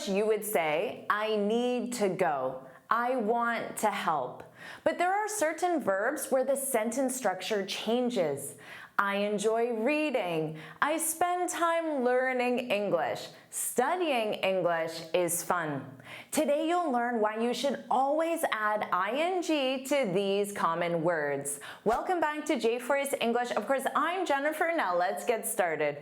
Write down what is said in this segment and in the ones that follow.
English, you would say, I need to go. I want to help. But there are certain verbs where the sentence structure changes. I enjoy reading. I spend time learning English. Studying English is fun. Today you'll learn why you should always add ing to these common words. Welcome back to JForrest English. Of course, I'm Jennifer. Now let's get started.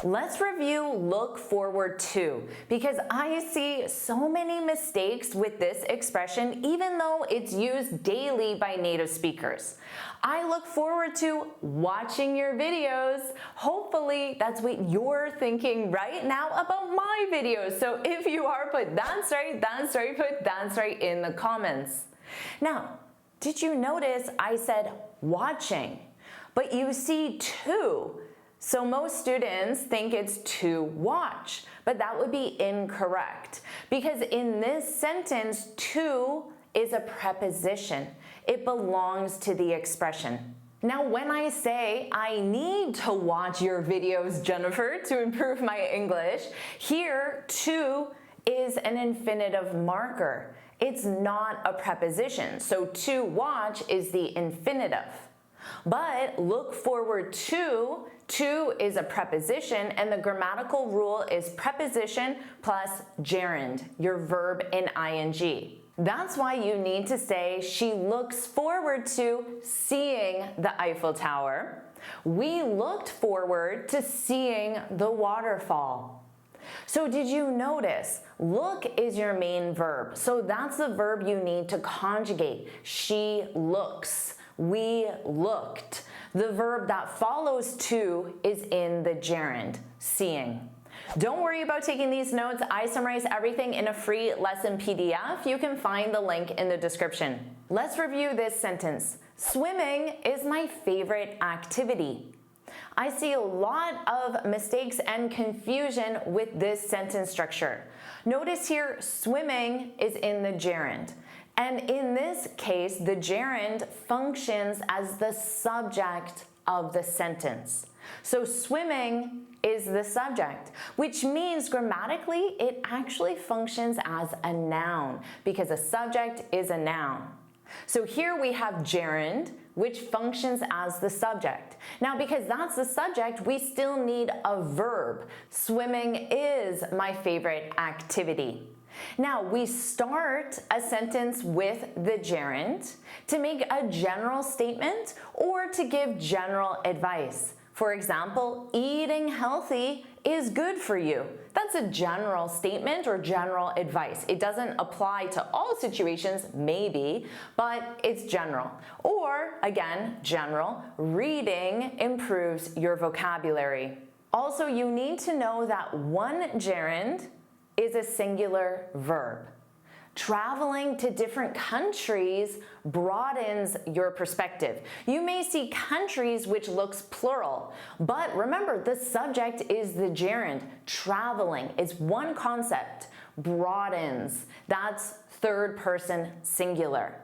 Let's review look forward to, because I see so many mistakes with this expression even though it's used daily by native speakers. I look forward to watching your videos. Hopefully that's what you're thinking right now about my videos. So if you are, put that's right, put that's right in the comments. Now, did you notice I said watching, but you see to? So most students think it's to watch, but that would be incorrect because in this sentence, to is a preposition. It belongs to the expression. Now, when I say I need to watch your videos, Jennifer, to improve my English, here to is an infinitive marker. It's not a preposition. So to watch is the infinitive. But look forward to is a preposition, and the grammatical rule is preposition plus gerund, your verb in ing. That's why you need to say she looks forward to seeing the Eiffel Tower. We looked forward to seeing the waterfall. So did you notice? Look is your main verb. So that's the verb you need to conjugate. She looks. We looked. The verb that follows to is in the gerund, seeing. Don't worry about taking these notes. I summarize everything in a free lesson PDF. You can find the link in the description. Let's review this sentence. Swimming is my favorite activity. I see a lot of mistakes and confusion with this sentence structure. Notice here, swimming is in the gerund. And in this case, the gerund functions as the subject of the sentence. So swimming is the subject, which means grammatically it actually functions as a noun because a subject is a noun. So here we have gerund, which functions as the subject. Now, because that's the subject, we still need a verb. Swimming is my favorite activity. Now, we start a sentence with the gerund to make a general statement or to give general advice. For example, eating healthy is good for you. That's a general statement or general advice. It doesn't apply to all situations, maybe, but it's general. Or, again, general, reading improves your vocabulary. Also, you need to know that one gerund is a singular verb. Traveling to different countries broadens your perspective. You may see countries which looks plural, but remember the subject is the gerund. Traveling is one concept. Broadens, that's third person singular.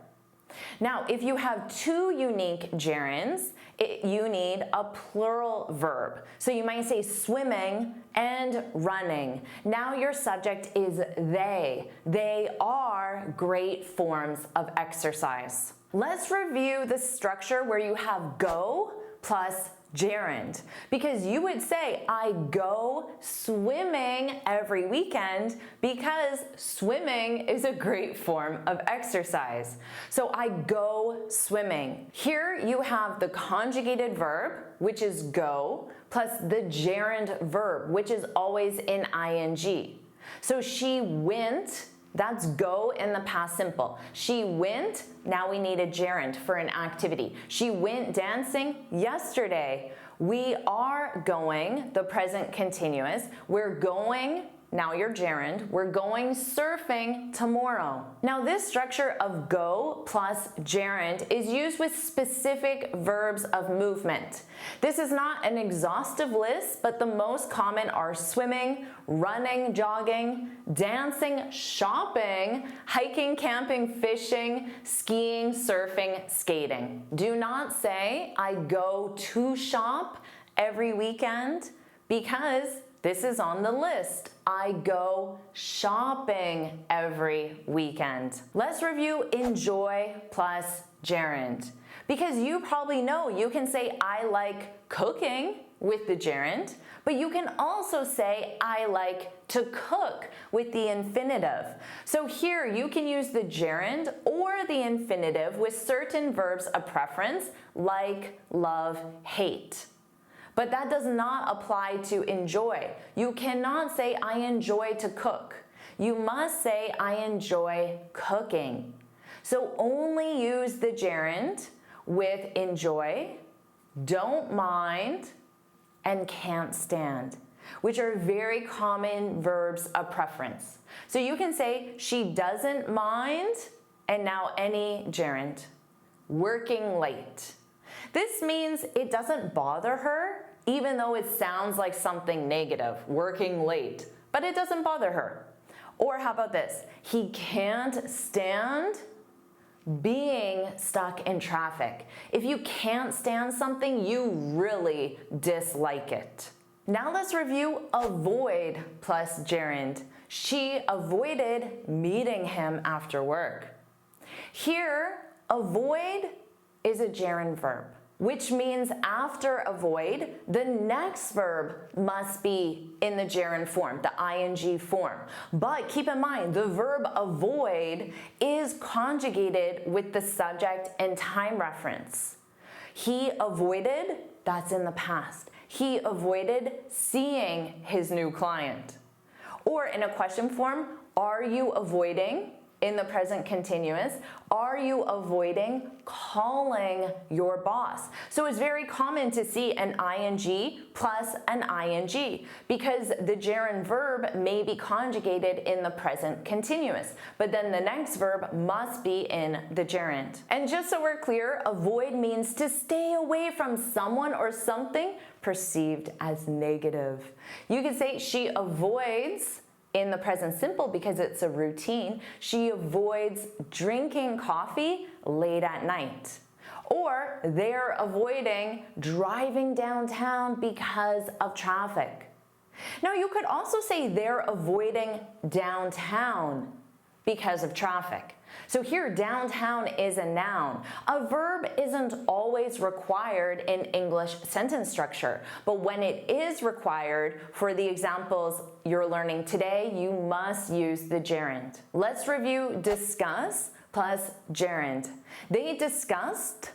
Now, if you have two unique gerunds, you need a plural verb. So you might say swimming and running. Now your subject is they. They are great forms of exercise. Let's review the structure where you have go plus gerund, because you would say I go swimming every weekend because swimming is a great form of exercise. So I go swimming. Here you have the conjugated verb, which is go, plus the gerund verb, which is always in ing. So she went, that's go in the past simple. She went, now we need a gerund for an activity. She went dancing yesterday. We are going, the present continuous. We're going, now your gerund, we're going surfing tomorrow. Now this structure of go plus gerund is used with specific verbs of movement. This is not an exhaustive list, but the most common are swimming, running, jogging, dancing, shopping, hiking, camping, fishing, skiing, surfing, skating. Do not say, I go to shop every weekend, because this is on the list. I go shopping every weekend. Let's review enjoy plus gerund. Because you probably know you can say I like cooking with the gerund, but you can also say I like to cook with the infinitive. So here you can use the gerund or the infinitive with certain verbs of preference like, love, hate. But that does not apply to enjoy. You cannot say I enjoy to cook. You must say I enjoy cooking. So only use the gerund with enjoy, don't mind, and can't stand, which are very common verbs of preference. So you can say she doesn't mind, and now any gerund. Working late. This means it doesn't bother her, even though it sounds like something negative, working late, but it doesn't bother her. Or how about this? He can't stand being stuck in traffic. If you can't stand something, you really dislike it. Now let's review avoid plus gerund. She avoided meeting him after work. Here, avoid is a gerund verb, which means after avoid, the next verb must be in the gerund form, the ing form. But keep in mind, the verb avoid is conjugated with the subject and time reference. He avoided, that's in the past. He avoided seeing his new client. Or in a question form, are you avoiding? In the present continuous, are you avoiding calling your boss? So it's very common to see an ing plus an ing because the gerund verb may be conjugated in the present continuous, but then the next verb must be in the gerund. And just so we're clear, avoid means to stay away from someone or something perceived as negative. You could say she avoids in the present simple because it's a routine. She avoids drinking coffee late at night. Or they're avoiding driving downtown because of traffic. Now you could also say they're avoiding downtown because of traffic. So here, downtown is a noun. A verb isn't always required in English sentence structure, but when it is required for the examples you're learning today, you must use the gerund. Let's review discuss plus gerund. They discussed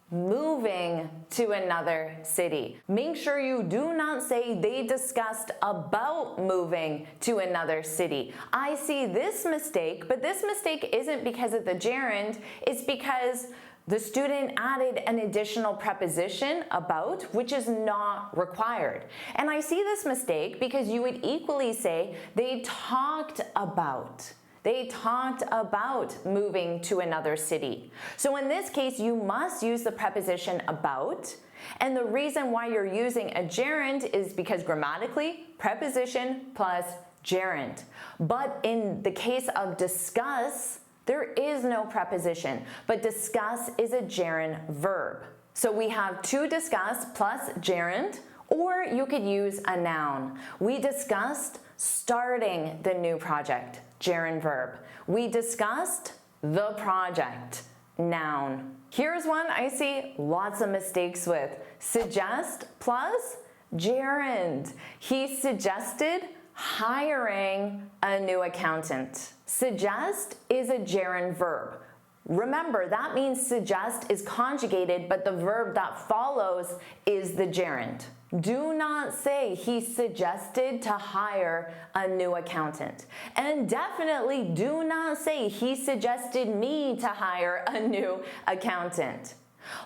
moving to another city. Make sure you do not say they discussed about moving to another city. I see this mistake, but this mistake isn't because of the gerund, it's because the student added an additional preposition about, which is not required. And I see this mistake because you would equally say they talked about. They talked about moving to another city. So in this case, you must use the preposition about. And the reason why you're using a gerund is because grammatically, preposition plus gerund. But in the case of discuss, there is no preposition, but discuss is a gerund verb. So we have to discuss plus gerund, or you could use a noun. We discussed starting the new project, gerund verb. We discussed the project, noun. Here's one I see lots of mistakes with. Suggest plus gerund. He suggested hiring a new accountant. Suggest is a gerund verb. Remember, that means suggest is conjugated, but the verb that follows is the gerund. Do not say he suggested to hire a new accountant. And definitely do not say he suggested me to hire a new accountant.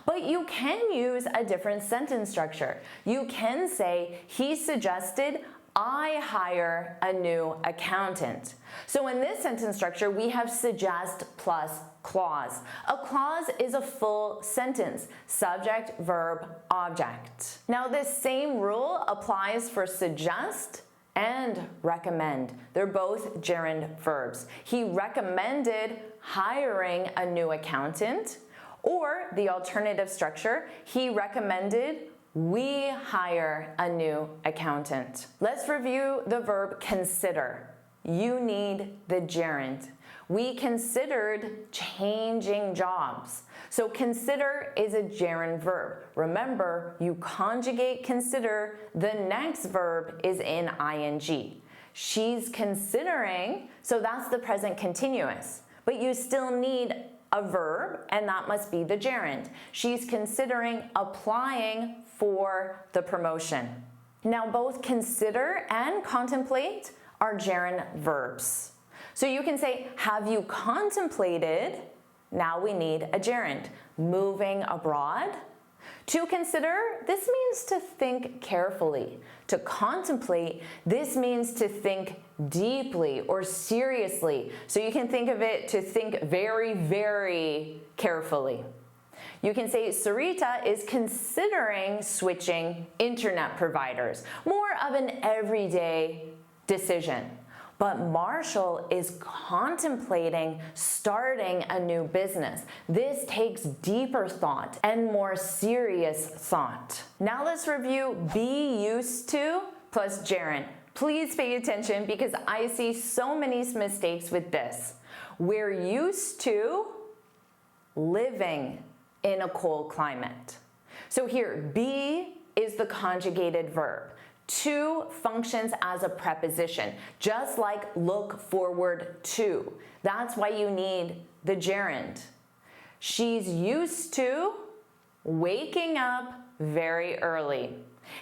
But you can use a different sentence structure. You can say he suggested I hire a new accountant. So in this sentence structure, we have suggest plus clause. A clause is a full sentence, subject, verb, object. Now this same rule applies for suggest and recommend. They're both gerund verbs. He recommended hiring a new accountant, or the alternative structure, he recommended We hire a new accountant. Let's review the verb consider. You need the gerund. We considered changing jobs. So consider is a gerund verb. Remember, you conjugate consider, the next verb is in ing. She's considering, so that's the present continuous. But you still need a verb, and that must be the gerund. She's considering applying for the promotion. Now, both consider and contemplate are gerund verbs. So you can say, have you contemplated? Now we need a gerund. Moving abroad. To consider, this means to think carefully. To contemplate, this means to think deeply or seriously. So you can think of it to think very, very carefully. You can say Sarita is considering switching internet providers. More of an everyday decision. But Marshall is contemplating starting a new business. This takes deeper thought and more serious thought. Now let's review be used to plus gerund. Please pay attention because I see so many mistakes with this. We're used to living in a cold climate. So here, be is the conjugated verb. To functions as a preposition, just like look forward to. That's why you need the gerund. She's used to waking up very early.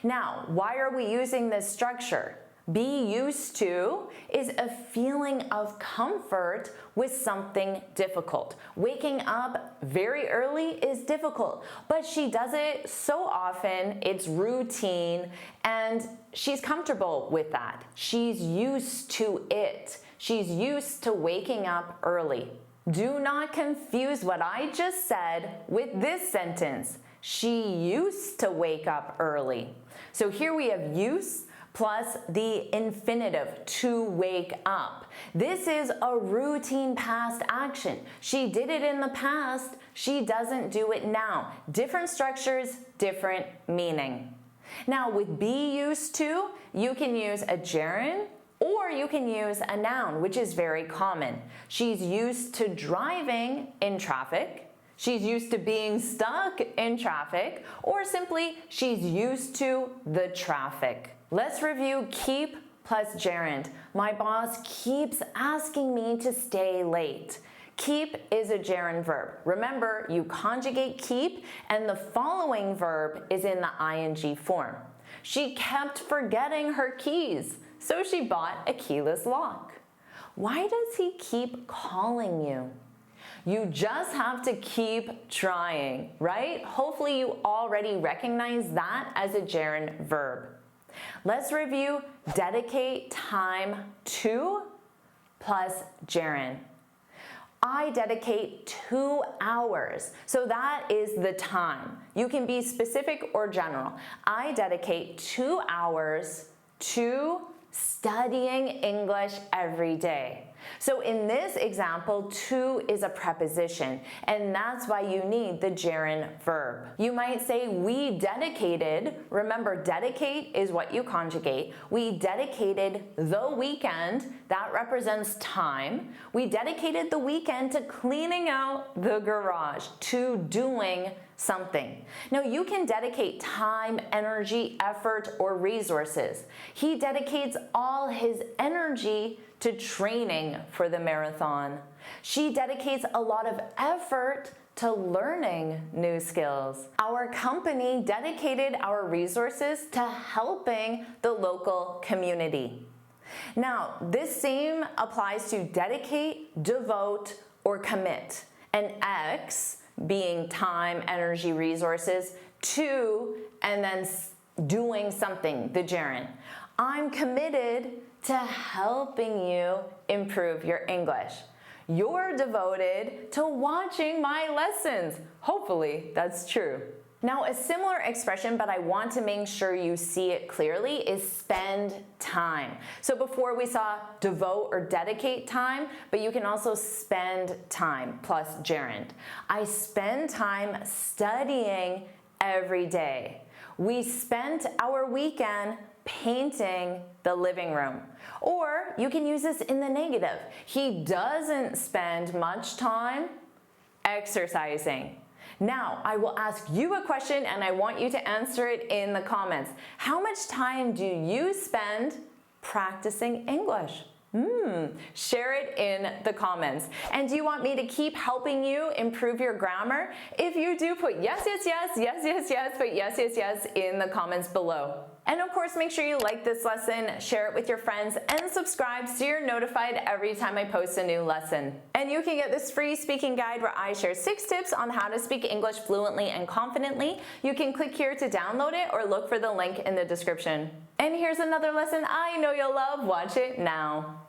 Now, why are we using this structure? Be used to is a feeling of comfort with something difficult. Waking up very early is difficult, but she does it so often, it's routine, and she's comfortable with that. She's used to it. She's used to waking up early. Do not confuse what I just said with this sentence. She used to wake up early. So here we have use plus the infinitive, to wake up. This is a routine past action. She did it in the past, she doesn't do it now. Different structures, different meaning. Now with be used to, you can use a gerund or you can use a noun, which is very common. She's used to driving in traffic. She's used to being stuck in traffic, or simply she's used to the traffic. Let's review keep plus gerund. My boss keeps asking me to stay late. Keep is a gerund verb. Remember, you conjugate keep and the following verb is in the ing form. She kept forgetting her keys, so she bought a keyless lock. Why does he keep calling you? You just have to keep trying, right? Hopefully you already recognize that as a gerund verb. Let's review dedicate time to plus gerund. I dedicate 2 hours. So that is the time. You can be specific or general. I dedicate 2 hours to studying English every day. So in this example, to is a preposition, and that's why you need the gerund verb. You might say, we dedicated, remember dedicate is what you conjugate, we dedicated the weekend, that represents time. We dedicated the weekend to cleaning out the garage, to doing something. Now you can dedicate time, energy, effort, or resources. He dedicates all his energy to training for the marathon. She dedicates a lot of effort to learning new skills. Our company dedicated our resources to helping the local community. Now, this same applies to dedicate, devote, or commit. And X being time, energy, resources, to, and then doing something, the gerund. I'm committed to helping you improve your English. You're devoted to watching my lessons. Hopefully that's true. Now a similar expression, but I want to make sure you see it clearly, is spend time. So before we saw devote or dedicate time, but you can also spend time plus gerund. I spend time studying every day. We spent our weekend painting the living room. Or you can use this in the negative. He doesn't spend much time exercising. Now, I will ask you a question and I want you to answer it in the comments. How much time do you spend practicing English? Share it in the comments. And do you want me to keep helping you improve your grammar? If you do, put yes, yes, yes, yes, yes, yes, put yes, yes, yes in the comments below. And of course, make sure you like this lesson, share it with your friends, and subscribe so you're notified every time I post a new lesson. And you can get this free speaking guide where I share 6 tips on how to speak English fluently and confidently. You can click here to download it or look for the link in the description. And here's another lesson I know you'll love. Watch it now.